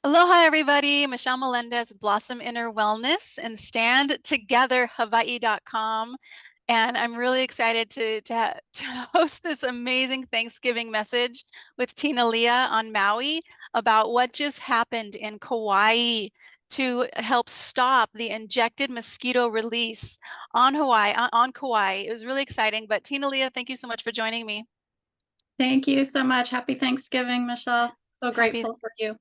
Aloha, everybody. Michelle Melendez with Blossom Inner Wellness and StandTogetherHawaii.com. And I'm really excited to host this amazing Thanksgiving message with Tina Leah on Maui about what just happened in Kauai to help stop the injected mosquito release on Hawaii, on Kauai. It was really exciting. But Tina Leah, thank you so much for joining me. Thank you so much. Happy Thanksgiving, Michelle. So Happy grateful for you.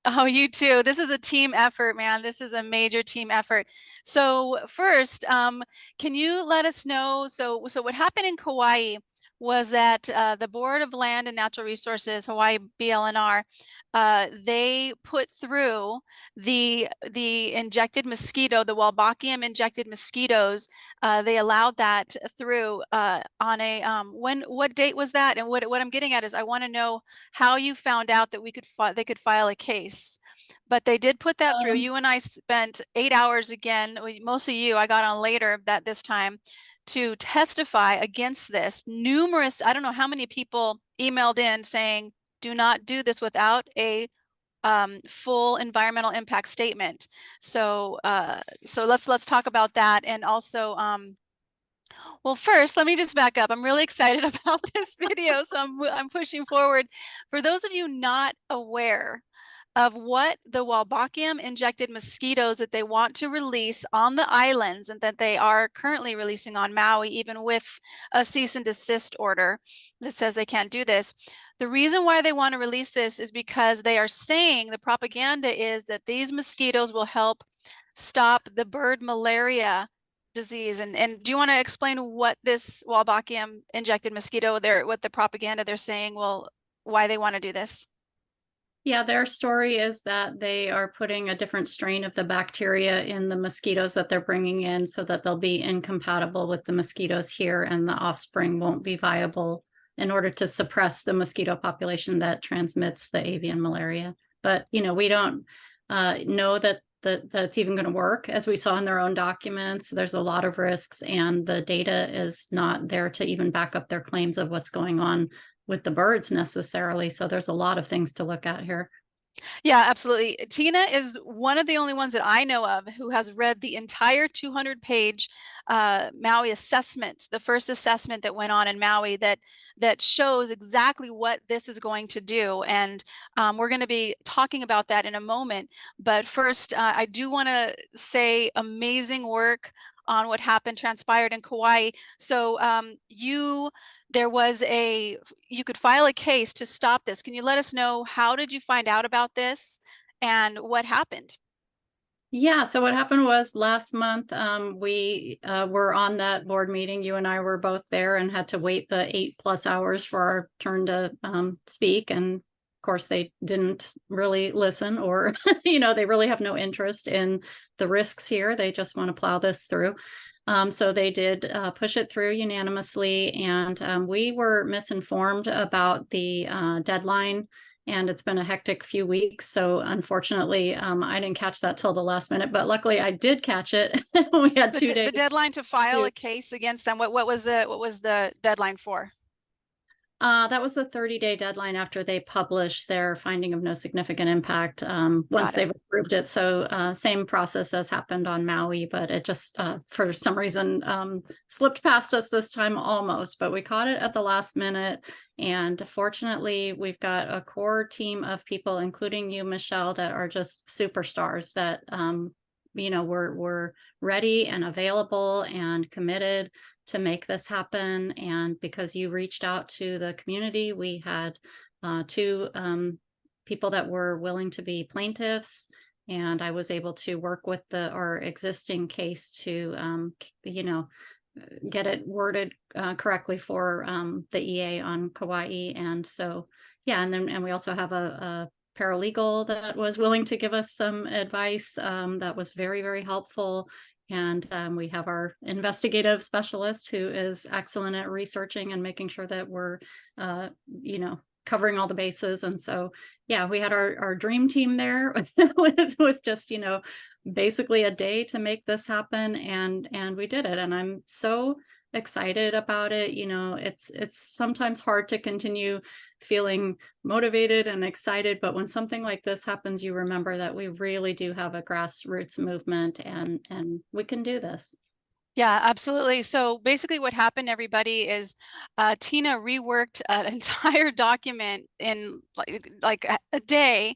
Oh, you too. This is a team effort, man. This is a major team effort. So first, can you let us know? So what happened in Kauai was that the Board of Land and Natural Resources, Hawaii BLNR, they put through the injected mosquito, the Wolbachia injected mosquitoes. They allowed that through on a what date was that? And what I'm getting at is I want to know how you found out that they could file a case. But they did put that through. Um, You and I spent 8 hours again, mostly you, I got on later that this time to testify against this. Numerous, I don't know how many people emailed in saying, do not do this without a full environmental impact statement. So let's talk about that. And also, well, first, let me just back up. I'm really excited about this video, so I'm pushing forward. For those of you not aware of what the Wolbachia injected mosquitoes that they want to release on the islands and that they are currently releasing on Maui, even with a cease and desist order that says they can't do this. The reason why they want to release this is because they are saying the propaganda is that these mosquitoes will help stop the bird malaria disease. And do you want to explain what this Wolbachia injected mosquito, what the propaganda they're saying why they want to do this? yeah, their story is that they are putting a different strain of the bacteria in the mosquitoes that they're bringing in so that they'll be incompatible with the mosquitoes here and the offspring won't be viable in order to suppress the mosquito population that transmits the avian malaria. But, we don't know that that's even going to work, as we saw in their own documents. There's a lot of risks, and the data is not there to even back up their claims of what's going on with the birds necessarily. So there's a lot of things to look at here. Yeah, absolutely. Tina is one of the only ones that I know of who has read the entire 200-page Maui assessment, the first assessment that went on in Maui that shows exactly what this is going to do. And we're going to be talking about that in a moment. But first, I do want to say amazing work on what transpired in Kauai. So you could file a case to stop this. Can you let us know, how did you find out about this and what happened? Yeah, so what happened was last month, we were on that board meeting. You and I were both there and had to wait the 8+ hours for our turn to speak. And of course, they didn't really listen, or, they really have no interest in the risks here. They just want to plow this through. So they did push it through unanimously, and we were misinformed about the deadline, and it's been a hectic few weeks. So unfortunately, I didn't catch that till the last minute, but luckily I did catch it. We had 2 days. The deadline to file a case against them, what was the deadline for? That was the 30-day deadline after they published their finding of no significant impact, once they've approved it. So same process as happened on Maui, but it just for some reason slipped past us this time almost, but we caught it at the last minute. And fortunately, we've got a core team of people, including you, Michelle, that are just superstars that we're ready and available and committed to make this happen. And because you reached out to the community, we had 2 people that were willing to be plaintiffs, and I was able to work with our existing case to get it worded correctly for the EA on Kauai. And so and we also have a paralegal that was willing to give us some advice that was very, very helpful. And we have our investigative specialist who is excellent at researching and making sure that we're, covering all the bases. And so, we had our dream team there with just, basically a day to make this happen. And we did it. And I'm so excited about it. It's sometimes hard to continue feeling motivated and excited, but when something like this happens, you remember that we really do have a grassroots movement, and we can do this. Yeah, absolutely. So basically what happened, everybody, is Tina reworked an entire document in like a day.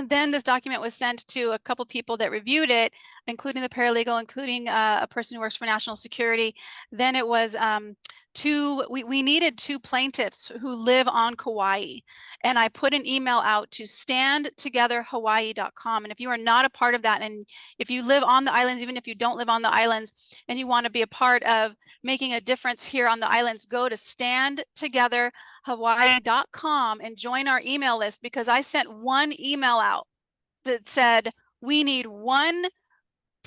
Then this document was sent to a couple people that reviewed it, including the paralegal, including a person who works for national security. Then it was we needed two plaintiffs who live on Kauai. And I put an email out to standtogetherhawaii.com. And if you are not a part of that, and if you live on the islands, even if you don't live on the islands, and you want to be a part of making a difference here on the islands, go to standtogetherhawaii.com and join our email list, because I sent one email out that said, we need one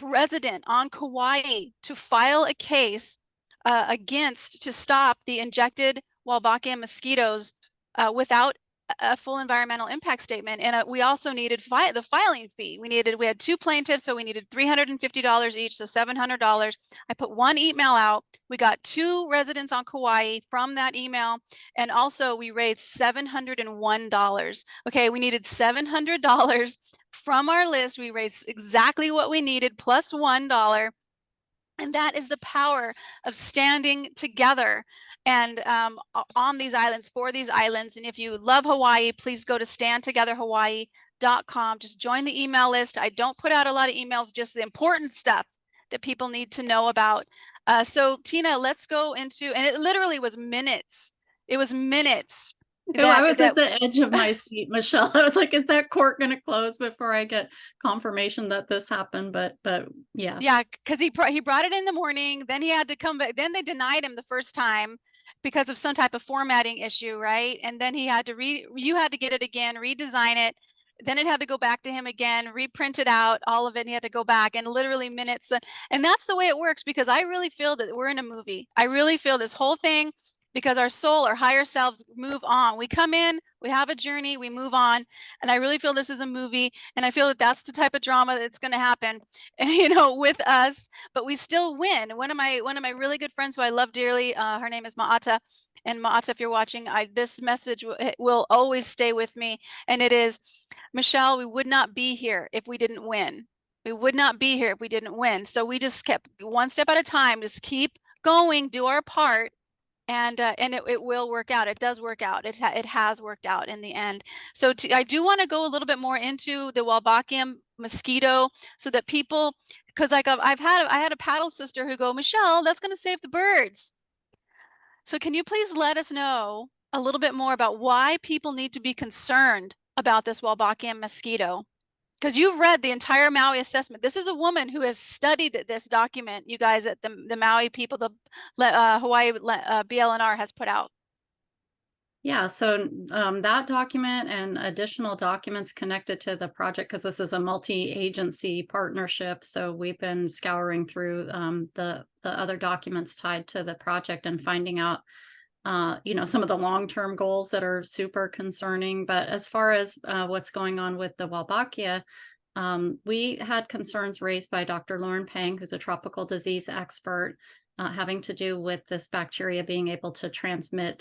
resident on Kauai to file a case to stop the injected Wolbachia mosquitoes without a full environmental impact statement. And we also needed the filing fee. We had two plaintiffs, so we needed $350 each, so $700. I put one email out. We got two residents on Kauai from that email, and also we raised $701. Okay, we needed $700 from our list. We raised exactly what we needed plus $1. And that is the power of standing together and on these islands, for these islands. And if you love Hawaii, please go to standtogetherhawaii.com. Just join the email list. I don't put out a lot of emails, just the important stuff that people need to know about. So Tina, let's go into, and it literally was minutes. It was minutes. I was at the edge of my seat, Michelle. I was like, is that court going to close before I get confirmation that this happened? But yeah. Yeah, because he brought it in the morning, then he had to come back. Then they denied him the first time because of some type of formatting issue, right? And then he had to you had to get it again, redesign it. Then it had to go back to him again, reprint it out, all of it, and he had to go back, and literally minutes. And that's the way it works, because I really feel that we're in a movie. I really feel this whole thing, because our soul, our higher selves move on. We come in, we have a journey, we move on. And I really feel this is a movie. And I feel that that's the type of drama that's going to happen, with us, but we still win. One of my really good friends who I love dearly, her name is Ma'ata. And Ma'ata, if you're watching, this message will always stay with me. And it is, Michelle, we would not be here if we didn't win. We would not be here if we didn't win. So we just kept one step at a time, just keep going, do our part, and it will work out. It does work out. It has worked out in the end. So I do want to go a little bit more into the Wolbachia mosquito, so that people, because like I had a paddle sister who go, Michelle, that's going to save the birds. So can you please let us know a little bit more about why people need to be concerned about this Wolbachia mosquito? Because you've read the entire Maui assessment. This is a woman who has studied this document, you guys, at the Maui people, the Hawaii BLNR has put out. Yeah, so that document and additional documents connected to the project, because this is a multi-agency partnership. So we've been scouring through the other documents tied to the project and finding out some of the long-term goals that are super concerning. But as far as what's going on with the Wolbachia, we had concerns raised by Dr. Lauren Pang, who's a tropical disease expert, having to do with this bacteria being able to transmit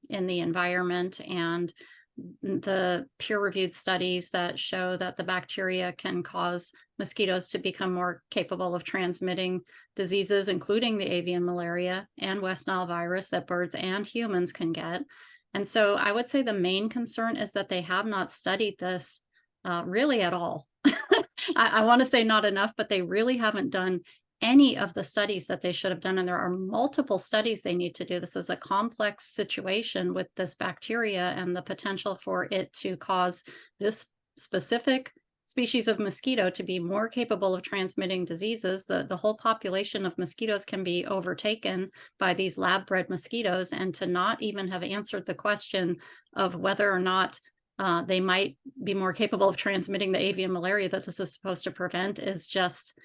in the environment, and the peer-reviewed studies that show that the bacteria can cause mosquitoes to become more capable of transmitting diseases, including the avian malaria and West Nile virus that birds and humans can get. And so I would say the main concern is that they have not studied this really at all. I want to say not enough, but they really haven't done any of the studies that they should have done. And there are multiple studies they need to do. This is a complex situation with this bacteria and the potential for it to cause this specific species of mosquito to be more capable of transmitting diseases. The whole population of mosquitoes can be overtaken by these lab-bred mosquitoes, and to not even have answered the question of whether or not they might be more capable of transmitting the avian malaria that this is supposed to prevent is just,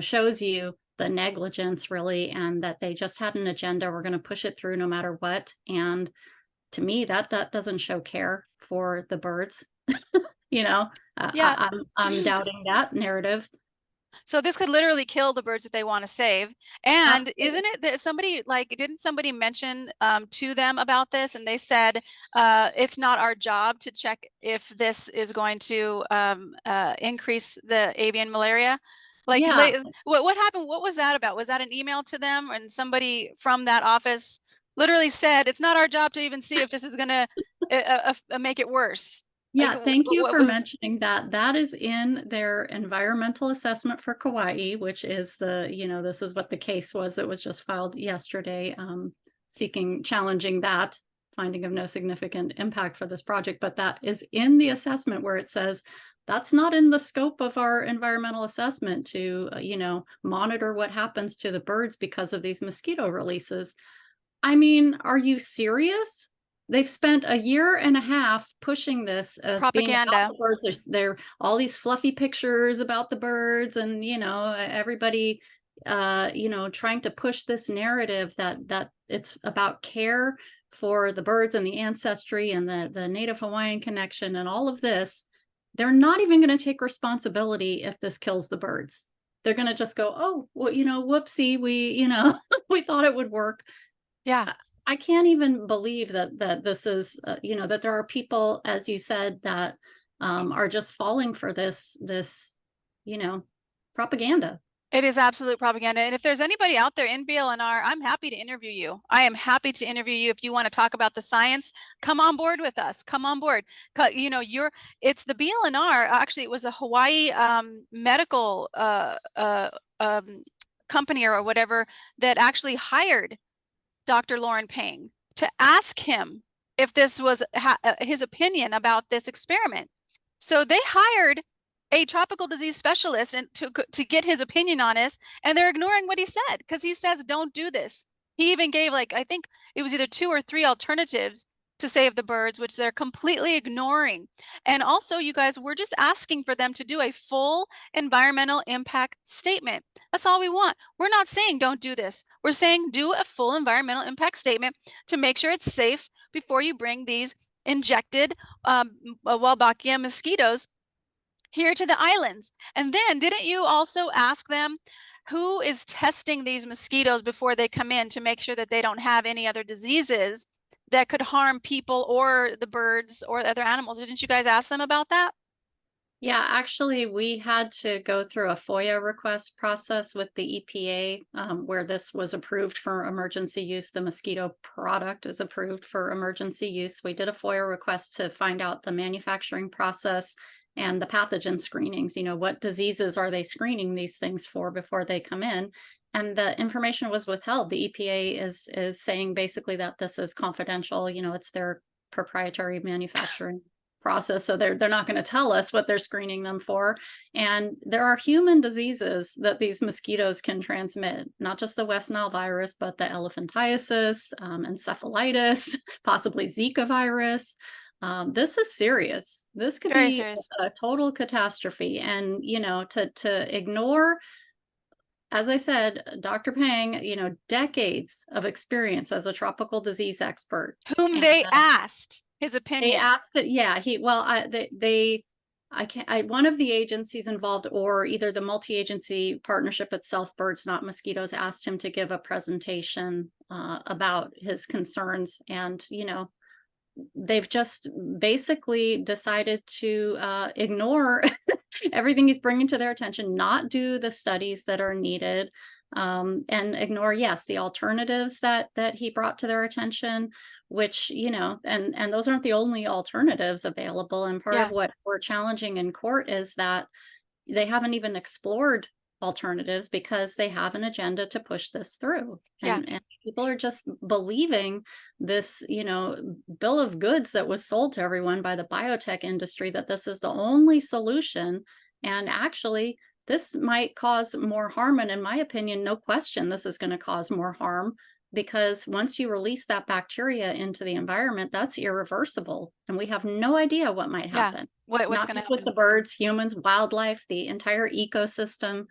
shows you the negligence, really, and that they just had an agenda. We're going to push it through no matter what. And to me, that doesn't show care for the birds. Yeah. I'm doubting that narrative. So this could literally kill the birds that they want to save. And Absolutely. isn't it that somebody like, didn't somebody mention to them about this? And they said, it's not our job to check if this is going to increase the avian malaria. Like, Yeah, what happened? What was that about? Was that an email to them? And somebody from that office literally said, it's not our job to even see if this is going to make it worse. Like, yeah, thank you what for was, mentioning that. That is in their environmental assessment for Kauai, which is the, this is what the case was that was just filed yesterday, challenging that finding of no significant impact for this project. But that is in the assessment where it says that's not in the scope of our environmental assessment to, monitor what happens to the birds because of these mosquito releases. I mean, are you serious? They've spent a year and a half pushing this as being about propaganda? the birds. There all these fluffy pictures about the birds, and everybody, trying to push this narrative that it's about care for the birds and the ancestry and the Native Hawaiian connection and all of this. They're not even going to take responsibility if this kills the birds. They're going to just go, oh, well, whoopsie, we, we thought it would work. Yeah. I can't even believe that this is, that there are people, as you said, that are just falling for this, you know, propaganda. It is absolute propaganda. And if there's anybody out there in BLNR, I'm happy to interview you. I am happy to interview you. If you want to talk about the science, come on board with us. Come on board. It's the BLNR. Actually, it was a Hawaii medical company or whatever that actually hired Dr. Lauren Pang to ask him if this was his opinion about this experiment. So they hired a tropical disease specialist and to get his opinion on this, and they're ignoring what he said because he says don't do this. He even gave, like, I think it was either 2 or 3 alternatives to save the birds, which they're completely ignoring. And also, you guys, we're just asking for them to do a full environmental impact statement. That's all we want. We're not saying don't do this. We're saying do a full environmental impact statement to make sure it's safe before you bring these injected Wolbachia mosquitoes here to the islands. And then didn't you also ask them who is testing these mosquitoes before they come in to make sure that they don't have any other diseases that could harm people or the birds or other animals? Didn't you guys ask them about that? Yeah, actually, we had to go through a FOIA request process with the EPA, where this was approved for emergency use. The mosquito product is approved for emergency use. We did a FOIA request to find out the manufacturing process and the pathogen screenings. What diseases are they screening these things for before they come in? And the information was withheld. The EPA is saying basically that this is confidential. It's their proprietary manufacturing process, so they're not going to tell us what they're screening them for. And there are human diseases that these mosquitoes can transmit, not just the West Nile virus, but the elephantiasis, encephalitis, possibly Zika virus. This is serious. This could Very be serious. a total catastrophe. And to ignore, as I said, Dr. Pang, decades of experience as a tropical disease expert. Whom And they asked his they opinion. asked it, yeah, I can't, one of the agencies involved, or either the multi-agency partnership itself, Birds Not Mosquitoes, asked him to give a presentation about his concerns. And, they've just basically decided to ignore everything he's bringing to their attention, not do the studies that are needed, and ignore, yes, the alternatives that he brought to their attention, which, and those aren't the only alternatives available. And part of Yeah. what we're challenging in court is that they haven't even explored alternatives because they have an agenda to push this through. Yeah. And people are just believing this, bill of goods that was sold to everyone by the biotech industry, that this is the only solution. And actually, this might cause more harm. And in my opinion, no question, this is going to cause more harm, because once you release that bacteria into the environment, that's irreversible. And we have no idea what might Yeah. happen. What's Not going to just with the happen? birds, humans, wildlife, the entire ecosystem.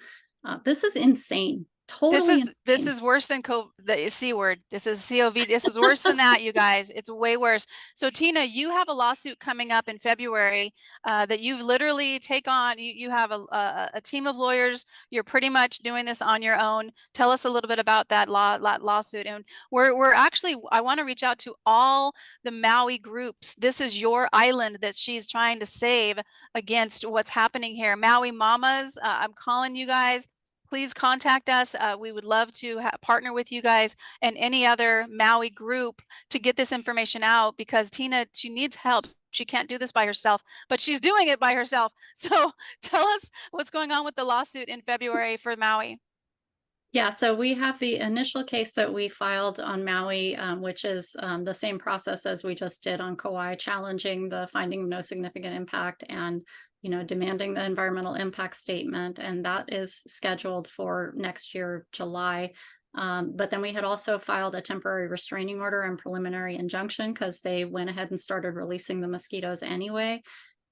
This is insane. Totally This insane. is worse than the C word. This is COVID. This is worse than that, you guys. It's way worse. So Tina, you have a lawsuit coming up in February that you've literally take on. You have a team of lawyers. You're pretty much doing this on your own. Tell us a little bit about that lawsuit. And we're actually, I want to reach out to all the Maui groups. This is your island that she's trying to save against what's happening here. Maui Mamas, I'm calling you guys. Please contact us. We would love to partner with you guys and any other Maui group to get this information out, because Tina, she needs help. She can't do this by herself, but she's doing it by herself. So tell us what's going on with the lawsuit in February for Maui. Yeah, so we have the initial case that we filed on Maui, which is the same process as we just did on Kauai, challenging the finding of no significant impact and demanding the environmental impact statement, and that is scheduled for next year, July. But then we had also filed a temporary restraining order and preliminary injunction because they went ahead and started releasing the mosquitoes anyway.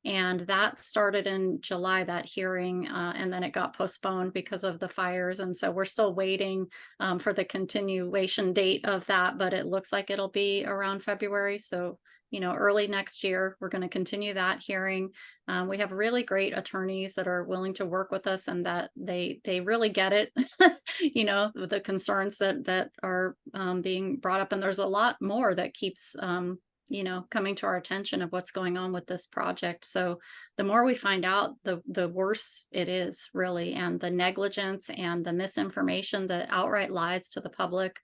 And that started in July, that hearing, and then it got postponed because of the fires. And so we're still waiting for the continuation date of that, but it looks like it'll be around February. So, early next year, we're going to continue that hearing. We have really great attorneys that are willing to work with us, and that they really get it, the concerns that are being brought up. And there's a lot more that keeps coming to our attention of what's going on with this project. So the more we find out, the worse it is, really, and the negligence and the misinformation, the outright lies to the public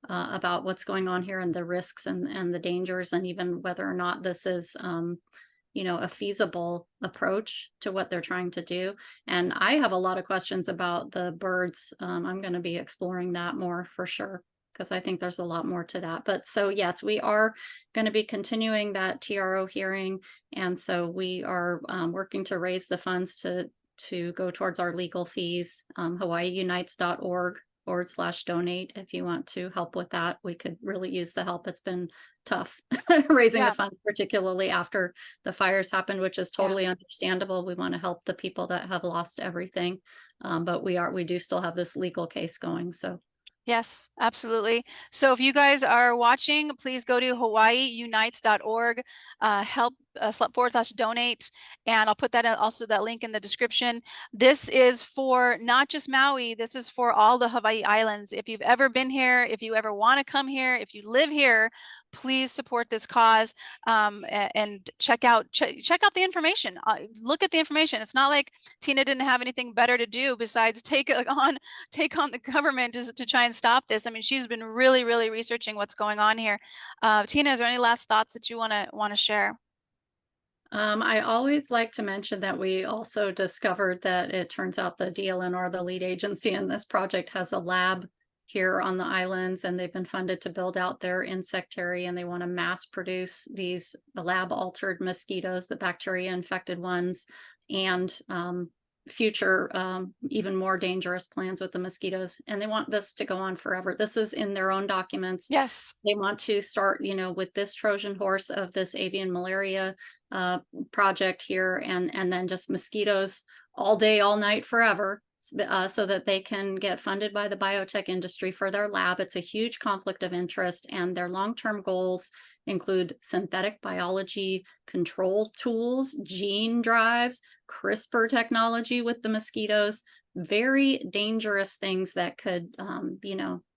about what's going on here and the risks and the dangers, and even whether or not this is a feasible approach to what they're trying to do. And I have a lot of questions about the birds. I'm going to be exploring that more for sure, because I think there's a lot more to that. But so yes, we are going to be continuing that TRO hearing, and so we are working to raise the funds to go towards our legal fees. HawaiiUnites.org/donate if you want to help with that. We could really use the help. It's been tough raising the funds, particularly after the fires happened, which is totally understandable. We want to help the people that have lost everything, but we do still have this legal case going. So. Yes, absolutely. So if you guys are watching, please go to HawaiiUnites.org, help /donate, and I'll put that also that link in the description. This is for not just Maui, this is for all the Hawaii Islands. If you've ever been here, if you ever want to come here, if you live here, please support this cause, and check out the information. Look at the information. It's not like Tina didn't have anything better to do besides take on the government to try and stop this. I mean, she's been really researching what's going on here. Tina, is there any last thoughts that you want to share? I always like to mention that we also discovered that it turns out the DLNR, the lead agency in this project, has a lab here on the islands, and they've been funded to build out their insectary, and they want to mass produce these lab altered mosquitoes, the bacteria infected ones, and future even more dangerous plans with the mosquitoes. And they want this to go on forever. This is in their own documents. Yes. They want to start with this Trojan horse of this avian malaria project here, and then just mosquitoes all day, all night, forever, so that they can get funded by the biotech industry for their lab. It's a huge conflict of interest, and their long-term goals include synthetic biology control tools, gene drives, CRISPR technology with the mosquitoes, very dangerous things that could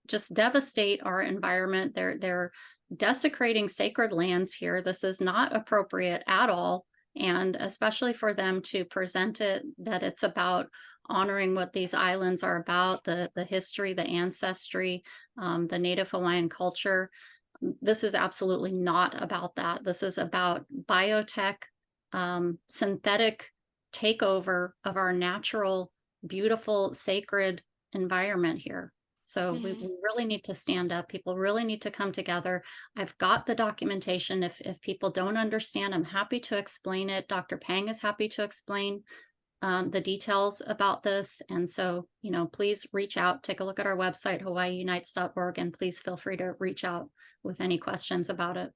just devastate our environment. They're desecrating sacred lands here. This is not appropriate at all, and especially for them to present it that it's about honoring what these islands are about, the history, the ancestry, the Native Hawaiian culture. This is absolutely not about that. This is about biotech, synthetic takeover of our natural, beautiful, sacred environment here. So we really need to stand up. People really need to come together. I've got the documentation. If people don't understand, I'm happy to explain it. Dr. Pang is happy to explain the details about this. And so, please reach out, take a look at our website, HawaiiUnites.org, and please feel free to reach out with any questions about it.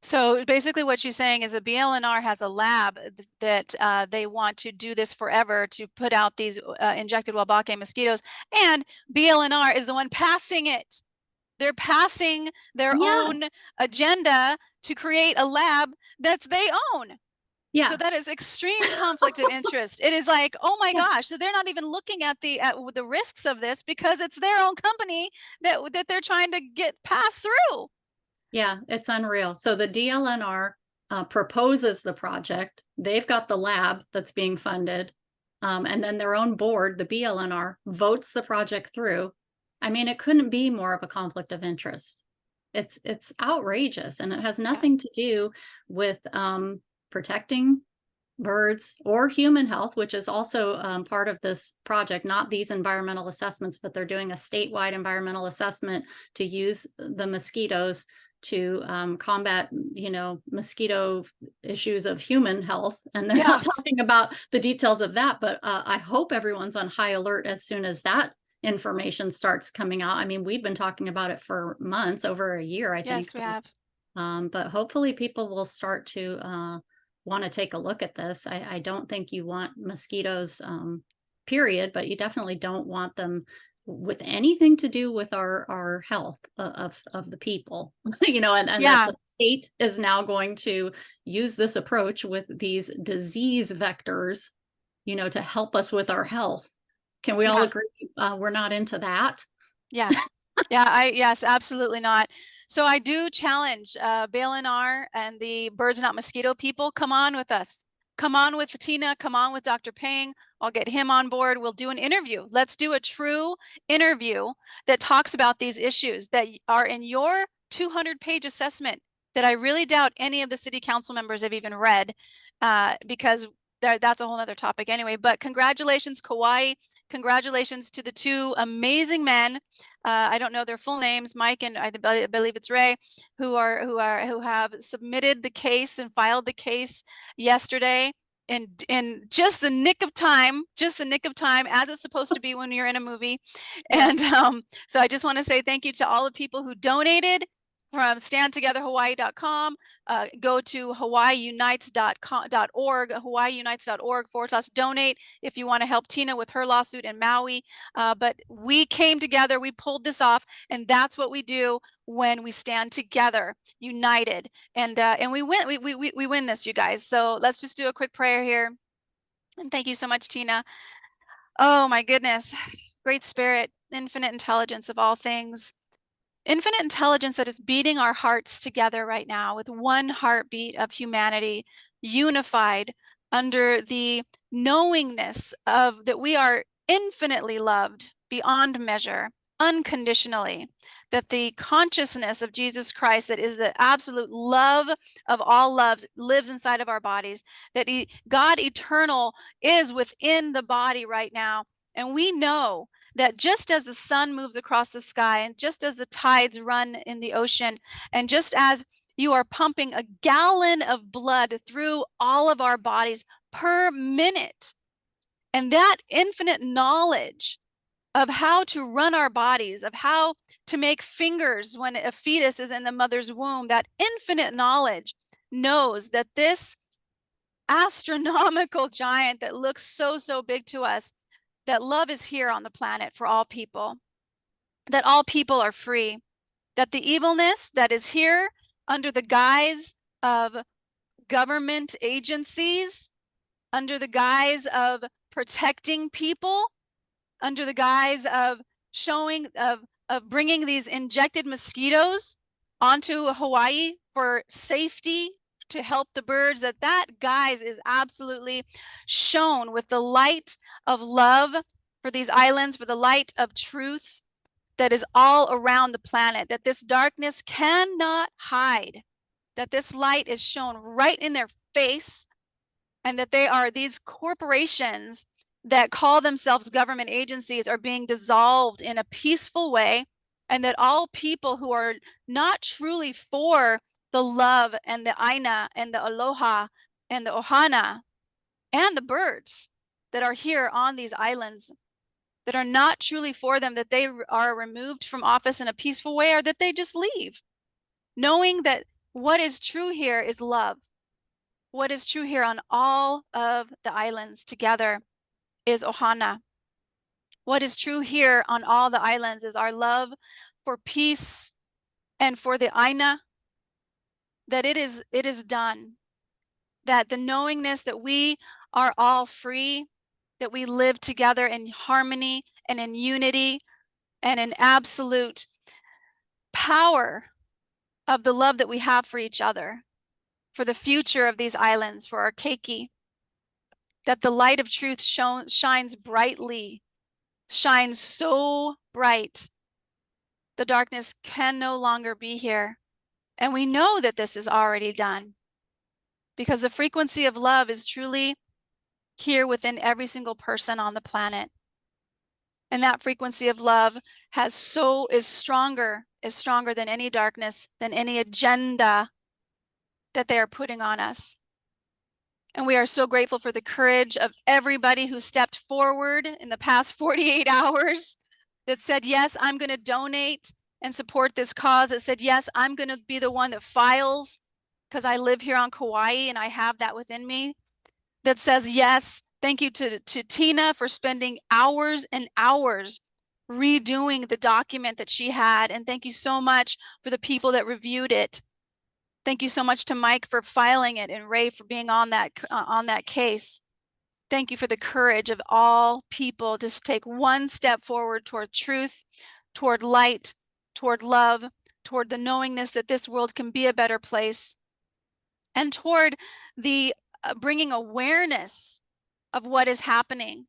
So basically what she's saying is the BLNR has a lab that they want to do this forever to put out these injected Wolbachia mosquitoes, and BLNR is the one passing it. They're passing their Yes. own agenda to create a lab that they own. Yeah. So that is extreme conflict of interest. It is like, oh my Yeah. gosh, so they're not even looking at the risks of this because it's their own company that they're trying to get passed through. Yeah, it's unreal. So the DLNR proposes the project. They've got the lab that's being funded. And then their own board, the BLNR, votes the project through. I mean, it couldn't be more of a conflict of interest. It's outrageous, and it has nothing to do with protecting birds or human health, which is also part of this project, not these environmental assessments, but they're doing a statewide environmental assessment to use the mosquitoes to combat, mosquito issues of human health. And they're not talking about the details of that, but I hope everyone's on high alert as soon as that information starts coming out. I mean, we've been talking about it for months, over a year, I think. Yes, we have. But hopefully people will start to want to take a look at this. I don't think you want mosquitoes, period, but you definitely don't want them with anything to do with our health of the people, and that the state is now going to use this approach with these disease vectors, to help us with our health. Can we all agree we're not into that? Yeah. Yes, absolutely not. So I do challenge BLNR and the Birds Not Mosquito people. Come on with us. Come on with Tina. Come on with Dr. Peng. I'll get him on board. We'll do an interview. Let's do a true interview that talks about these issues that are in your 200-page assessment that I really doubt any of the city council members have even read, because that's a whole other topic anyway. But congratulations, Kawaii. Congratulations to the two amazing men. I don't know their full names, Mike and I believe it's Ray, who have submitted the case and filed the case yesterday in just the nick of time, as it's supposed to be when you're in a movie. Yeah. And so I just want to say thank you to all the people who donated from standtogetherhawaii.com. Go to hawaiiunites.org, hawaiiunites.org/donate if you want to help Tina with her lawsuit in Maui. But we came together, we pulled this off, and that's what we do when we stand together, united, and we win. We win this, you guys. So let's just do a quick prayer here. And thank you so much, Tina. Oh my goodness, great spirit, infinite intelligence of all things. Infinite intelligence that is beating our hearts together right now with one heartbeat of humanity, unified under the knowingness of that we are infinitely loved beyond measure, unconditionally, that the consciousness of Jesus Christ, that is the absolute love of all loves, lives inside of our bodies, that God eternal is within the body right now. And we know that just as the sun moves across the sky, and just as the tides run in the ocean, and just as you are pumping a gallon of blood through all of our bodies per minute, and that infinite knowledge of how to run our bodies, of how to make fingers when a fetus is in the mother's womb, that infinite knowledge knows that this astronomical giant that looks so big to us, that love is here on the planet for all people, that all people are free, that the evilness that is here under the guise of government agencies, under the guise of protecting people, under the guise of bringing these injected mosquitoes onto Hawaii for safety, to help the birds, that guise is absolutely shown with the light of love for these islands, for the light of truth that is all around the planet, that this darkness cannot hide, that this light is shown right in their face, and that these corporations that call themselves government agencies are being dissolved in a peaceful way, and that all people who are not truly for the love and the aina and the aloha and the ohana and the birds that are here on these islands, that are not truly for them, that they are removed from office in a peaceful way, or that they just leave, knowing that What is true here is love. What is true here on all of the islands together is ohana. What is true here on all the islands is our love for peace and for the aina, that it is done. That the knowingness that we are all free, that we live together in harmony and in unity and in absolute power of the love that we have for each other, for the future of these islands, for our keiki, that the light of truth shines brightly, shines so bright. The darkness can no longer be here. And we know that this is already done because the frequency of love is truly here within every single person on the planet. And that frequency of love is stronger than any darkness, than any agenda that they are putting on us. And we are so grateful for the courage of everybody who stepped forward in the past 48 hours that said, yes, I'm going to donate and support this cause. That said, yes, I'm going to be the one that files because I live here on Kauai and I have that within me. That says, yes, thank you to Tina for spending hours and hours redoing the document that she had. And thank you so much for the people that reviewed it. Thank you so much to Mike for filing it and Ray for being on that case. Thank you for the courage of all people to take one step forward toward truth, toward light, toward love, toward the knowingness that this world can be a better place, and toward the bringing awareness of what is happening.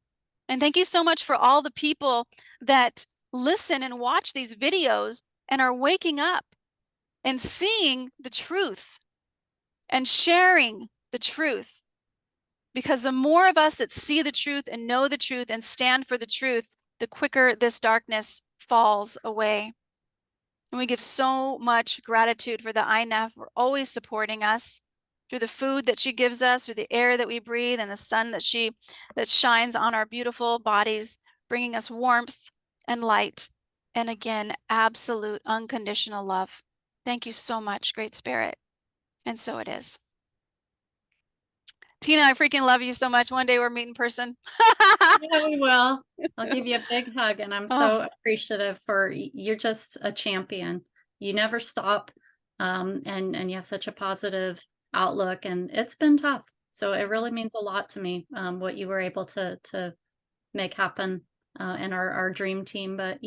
And thank you so much for all the people that listen and watch these videos and are waking up and seeing the truth and sharing the truth. Because the more of us that see the truth and know the truth and stand for the truth, the quicker this darkness falls away. And we give so much gratitude for the INF for always supporting us through the food that she gives us, through the air that we breathe, and the sun that shines on our beautiful bodies, bringing us warmth and light. And again, absolute unconditional love. Thank you so much, Great Spirit. And so it is. Tina, I freaking love you so much. One day we're meeting in person. Yeah, we will. I'll give you a big hug, and I'm so appreciative for you're just a champion. You never stop, and you have such a positive outlook, and it's been tough. So it really means a lot to me, what you were able to make happen in our dream team. But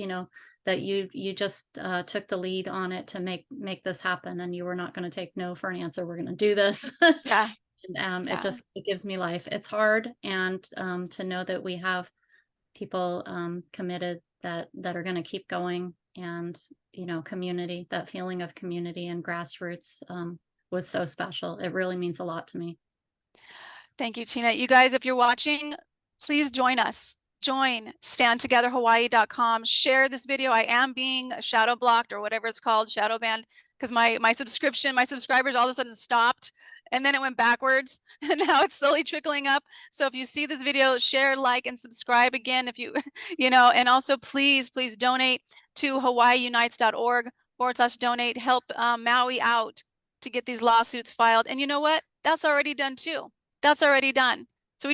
that you just took the lead on it to make this happen, and you were not going to take no for an answer. We're going to do this. Yeah. And it gives me life. It's hard, and to know that we have people committed that are going to keep going, and community, that feeling of community and grassroots was so special. It really means a lot to me. Thank you, Tina. You guys, if you're watching, please join us. Join standtogetherhawaii.com. Share this video. I am being shadow blocked, or whatever it's called, shadow banned, because my subscribers all of a sudden stopped, and then it went backwards, and now it's slowly trickling up. So if you see this video, share, like, and subscribe again. If you, and also please donate to hawaiiunites.org/donate. Help Maui out to get these lawsuits filed. And you know what? That's already done too. That's already done. So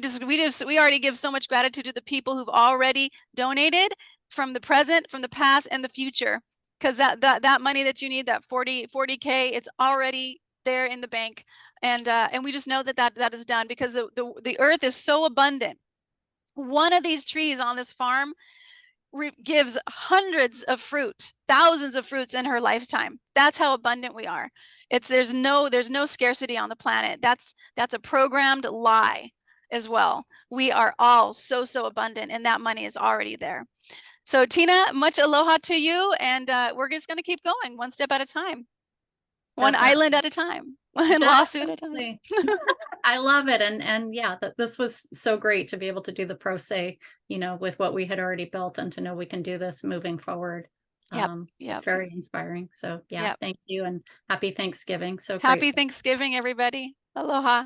we already give so much gratitude to the people who've already donated, from the present, from the past, and the future. Because that money that you need, that 40K, it's already there in the bank. And we just know that is done because the earth is so abundant. One of these trees on this farm gives hundreds of fruit, thousands of fruits in her lifetime. That's how abundant we are. There's no scarcity on the planet. That's a programmed lie as well. We are all so abundant, and that money is already there. So Tina, much aloha to you, and we're just going to keep going one step at a time, one island at a time, one lawsuit at a time. I love it. And yeah, this was so great to be able to do the pro se, with what we had already built, and to know we can do this moving forward. It's very inspiring. So yeah, thank you, and happy Thanksgiving. So happy Thanksgiving, everybody. Aloha.